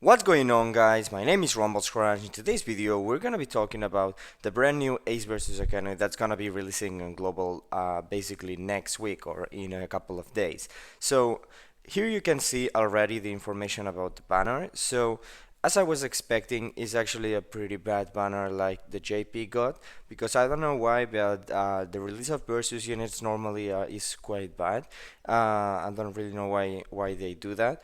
What's going on, guys? My name is Skrash. In today's video we're gonna be talking about the brand new Ace vs Akainu that's gonna be releasing on global basically next week or in a couple of days. So here you can see already the information about the banner. So as I was expecting, it's actually a pretty bad banner like the JP got, because I don't know why, but the release of versus units normally is quite bad. I don't really know why they do that.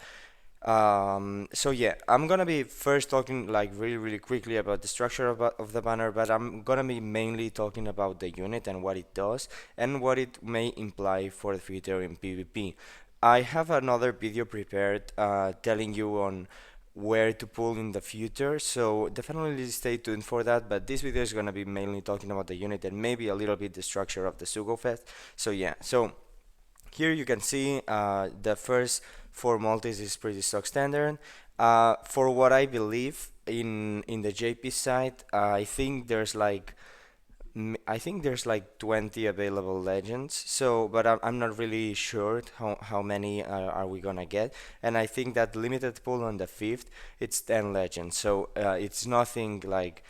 So yeah, I'm gonna be first talking like really quickly about the structure of the banner, but I'm gonna be mainly talking about the unit and what it does and what it may imply for the future in PvP. I have another video prepared telling you on where to pull in the future, so definitely stay tuned for that. But this video is gonna be mainly talking about the unit and maybe a little bit the structure of the Sugo Fest. So yeah, so here you can see the first four multis is pretty stock standard. For what I believe in the JP side, I think there's like 20 available legends. So, but I'm not really sure how many are we gonna get. And I think that limited pool on the fifth, it's 10 legends. So it's nothing like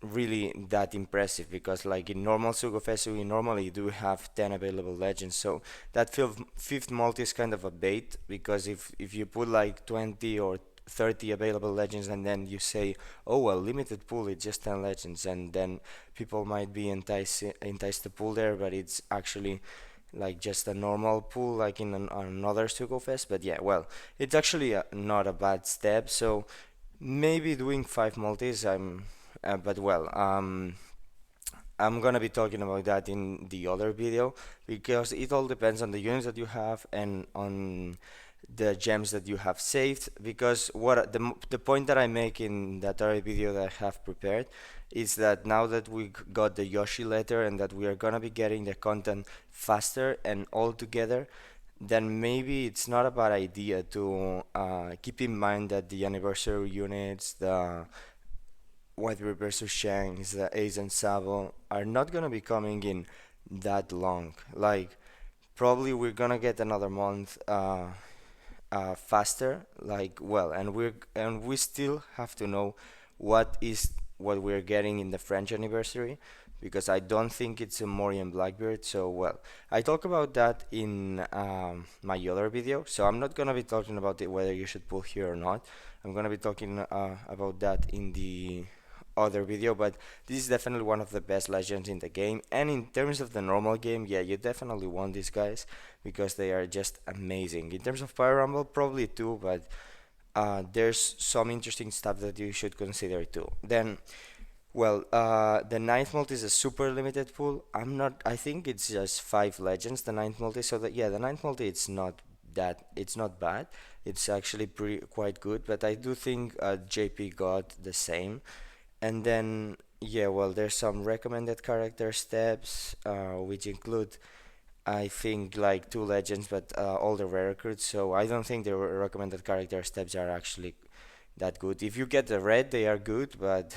really that impressive, because like in normal Sugofesu we normally do have 10 available legends. So that fifth multi is kind of a bait, because if you put like 20 or 30 available legends and then you say, oh well, limited pool, it's just 10 legends, and then people might be enticed to pull there, but it's actually like just a normal pool like in another Sugofest. But yeah, well, it's actually not a bad step. So maybe doing 5 multis, but well, I'm gonna be talking about that in the other video, because it all depends on the units that you have and on the gems that you have saved. Because the point that I make in that other video that I have prepared is that now that we got the Yoshi letter and that we are gonna be getting the content faster and all together, then maybe it's not a bad idea to keep in mind that the anniversary units, the White versus Shanks, the Ace and Sabo are not gonna be coming in that long. Like probably we're gonna get another month faster. Like well, and we still have to know what we're getting in the French anniversary, because I don't think it's a Morian Blackbeard. So well, I talk about that in my other video. So I'm not gonna be talking about it whether you should pull here or not. I'm gonna be talking about that in the other video. But this is definitely one of the best legends in the game, and in terms of the normal game, yeah, you definitely want these guys because they are just amazing. In terms of Power Rumble, probably too, but there's some interesting stuff that you should consider too. Then well, the ninth multi is a super limited pool. I think it's just 5 legends, the ninth multi. So that yeah, the ninth multi, it's not bad. It's actually pretty quite good. But I do think JP got the same. And then, yeah, well, there's some recommended character steps, which include, I think, like 2 legends, but all the rare recruits. So I don't think the recommended character steps are actually that good. If you get the red, they are good, but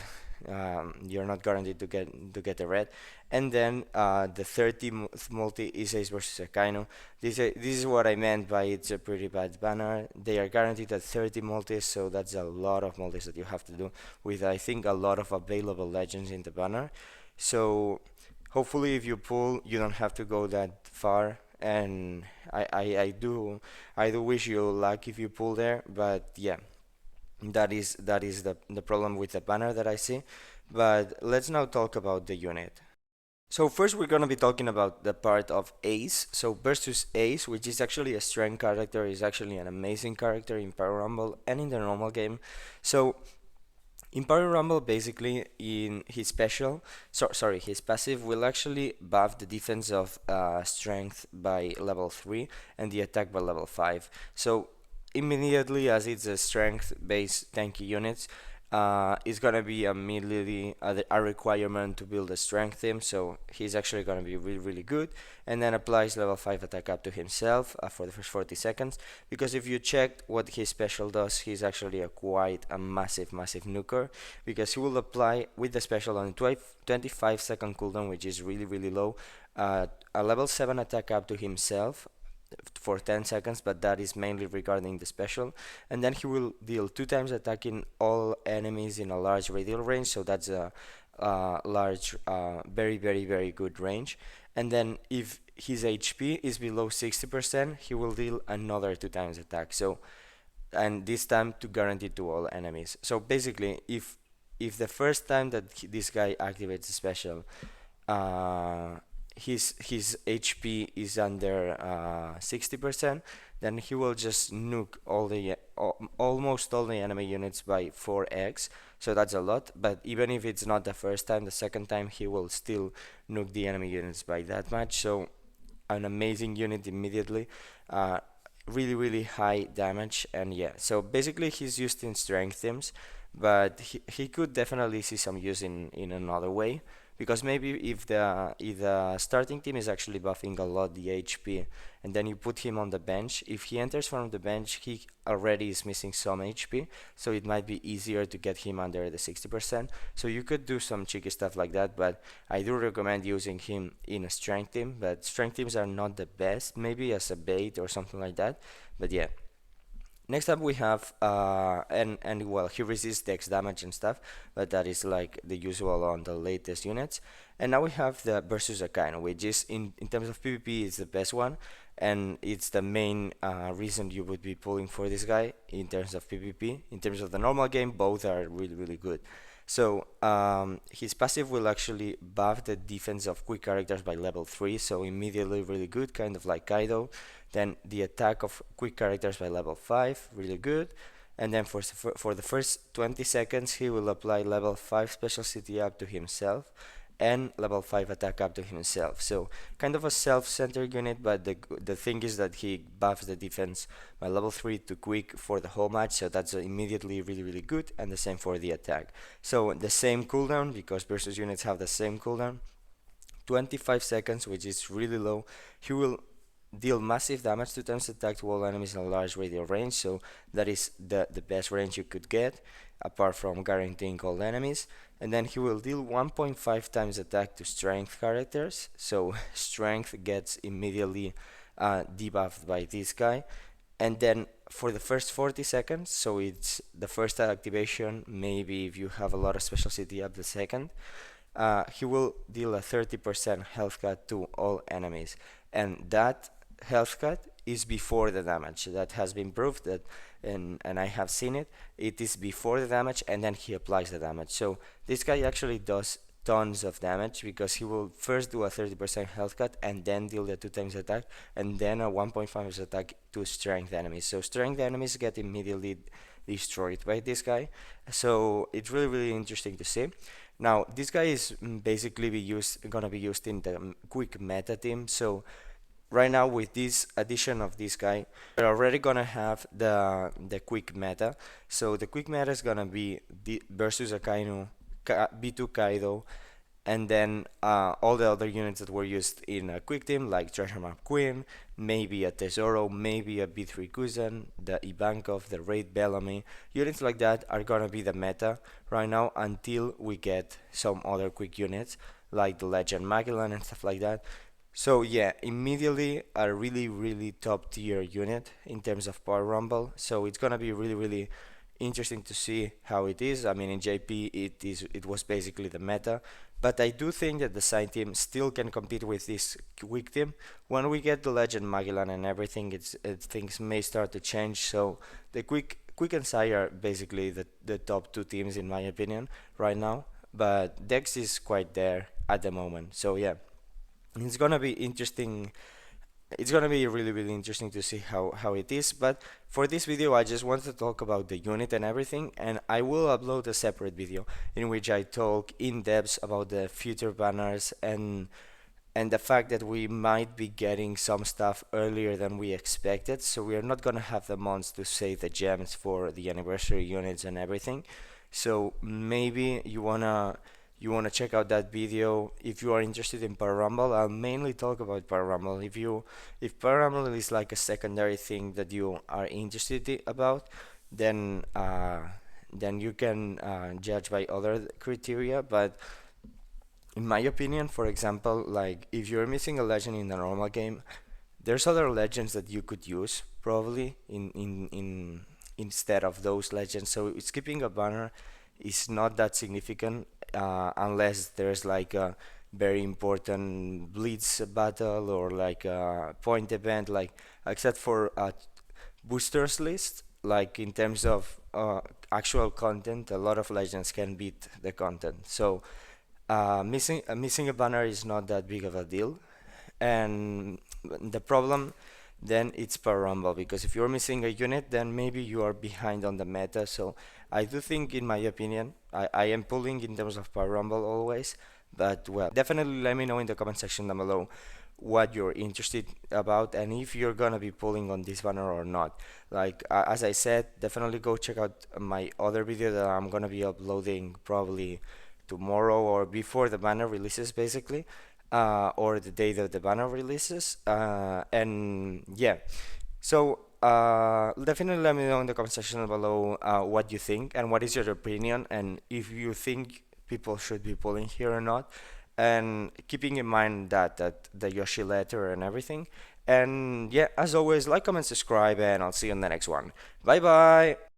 you're not guaranteed to get the red. And then the 30 multi is Ace versus Akainu. This is what I meant by it's a pretty bad banner. They are guaranteed at 30 multis, so that's a lot of multis that you have to do with, I think, a lot of available legends in the banner. So hopefully if you pull, you don't have to go that far. And I do wish you luck if you pull there, but yeah, that is the problem with the banner that I see. But let's now talk about the unit. So first we're gonna be talking about the part of Ace. So versus Ace, which is actually a strength character, is actually an amazing character in Power Rumble and in the normal game. So in Power Rumble, basically in his his passive will actually buff the defense of strength by level 3 and the attack by level 5. So immediately, as it's a strength based tanky units, it's gonna be immediately a requirement to build a strength team. So he's actually gonna be really good, and then applies level 5 attack up to himself for the first 40 seconds. Because if you check what his special does, he's actually quite a massive nuker, because he will apply with the special on 25-second cooldown, which is really low, a level 7 attack up to himself for 10 seconds, but that is mainly regarding the special. And then he will deal 2 times attacking all enemies in a large radial range, so that's a large, very, very, very good range. And then if his HP is below 60%, he will deal another 2 times attack. So, and this time to guarantee to all enemies. So basically, if the first time that this guy activates a special, uh, his HP is under 60%, then he will just nuke almost all the enemy units by 4x. So that's a lot. But even if it's not the first time, the second time he will still nuke the enemy units by that much. So an amazing unit immediately. Uh, Really, really high damage, and yeah, so basically he's used in strength teams, but he could definitely see some use in another way, because maybe if the starting team is actually buffing a lot the HP, and then you put him on the bench, if he enters from the bench, he already is missing some HP, so it might be easier to get him under the 60%. So you could do some cheeky stuff like that, but I do recommend using him in a strength team, but strength teams are not the best, maybe as a bait or something like that. But yeah, next up we have and well, he resists dex damage and stuff, but that is like the usual on the latest units. And now we have the versus Akainu, which is in terms of PvP is the best one, and it's the main reason you would be pulling for this guy in terms of PvP. In terms of the normal game, both are really, really good. So his passive will actually buff the defense of quick characters by level 3, so immediately really good, kind of like Kaido. Then the attack of quick characters by level 5, really good. And then for the first 20 seconds, he will apply level 5 special city up to himself and level 5 attack up to himself. So kind of a self-centered unit, but the thing is that he buffs the defense by level 3 to quick for the whole match, so that's immediately really, really good, and the same for the attack. So the same cooldown, because versus units have the same cooldown, 25 seconds, which is really low. He will deal massive damage 2 times attack to all enemies in a large radial range, so that is the best range you could get, apart from guaranteeing all enemies. And then he will deal 1.5 times attack to strength characters, so strength gets immediately debuffed by this guy. And then for the first 40 seconds, so it's the first activation, maybe if you have a lot of special city up the second, he will deal a 30% health cut to all enemies, and that health cut is before the damage. That has been proved, that and I have seen it. It is before the damage, and then he applies the damage. So this guy actually does tons of damage, because he will first do a 30% health cut and then deal the 2 times attack, and then a 1.5 attack to strength enemies. So strength enemies get immediately destroyed by this guy. So it's really, really interesting to see. Now this guy is basically gonna be used in the quick meta team. So right now with this addition of this guy, we're already gonna have the quick meta. So the quick meta is gonna be versus Akainu, B2 Kaido, and then all the other units that were used in a quick team, like Treasure Map Queen, maybe a Tesoro, maybe a B3 Kuzan, the Ivankov, the Raid Bellamy. Units like that are gonna be the meta right now until we get some other quick units like the Legend Magellan and stuff like that. So yeah, immediately a really, really top tier unit in terms of power rumble. So it's gonna be really, really interesting to see how it is. I mean, in JP it was basically the meta, but I do think that the side team still can compete with this quick team. When we get the Legend Magellan and everything, things may start to change. So the quick and Sai are basically the top two teams in my opinion right now, but Dex is quite there at the moment. So yeah, it's gonna be interesting. It's gonna be really, really interesting to see how it is. But for this video, I just want to talk about the unit and everything, and I will upload a separate video in which I talk in depth about the future banners and the fact that we might be getting some stuff earlier than we expected. So we are not gonna have the months to save the gems for the anniversary units and everything. So maybe you wanna check out that video if you are interested in Power Rumble. I'll mainly talk about Power Rumble. If Power Rumble is like a secondary thing that you are interested about, then you can judge by other criteria. But in my opinion, for example, like if you're missing a legend in the normal game, there's other legends that you could use probably in instead of those legends. So skipping a banner is not that significant unless there's like a very important blitz battle or like a point event, like except for boosters list. Like in terms of actual content, a lot of legends can beat the content. So missing a banner is not that big of a deal. And the problem then it's per rumble, because if you're missing a unit, then maybe you are behind on the meta. So I do think, in my opinion, I am pulling in terms of per rumble always. But well, definitely let me know in the comment section down below what you're interested about and if you're gonna be pulling on this banner or not. Like as I said, definitely go check out my other video that I'm gonna be uploading probably tomorrow or before the banner releases, basically, or the day that the banner releases. And yeah, so definitely let me know in the comment section below what you think and what is your opinion, and if you think people should be pulling here or not. And keeping in mind that the Yoshi letter and everything. And yeah, as always, like, comment, subscribe, and I'll see you in the next one. Bye bye.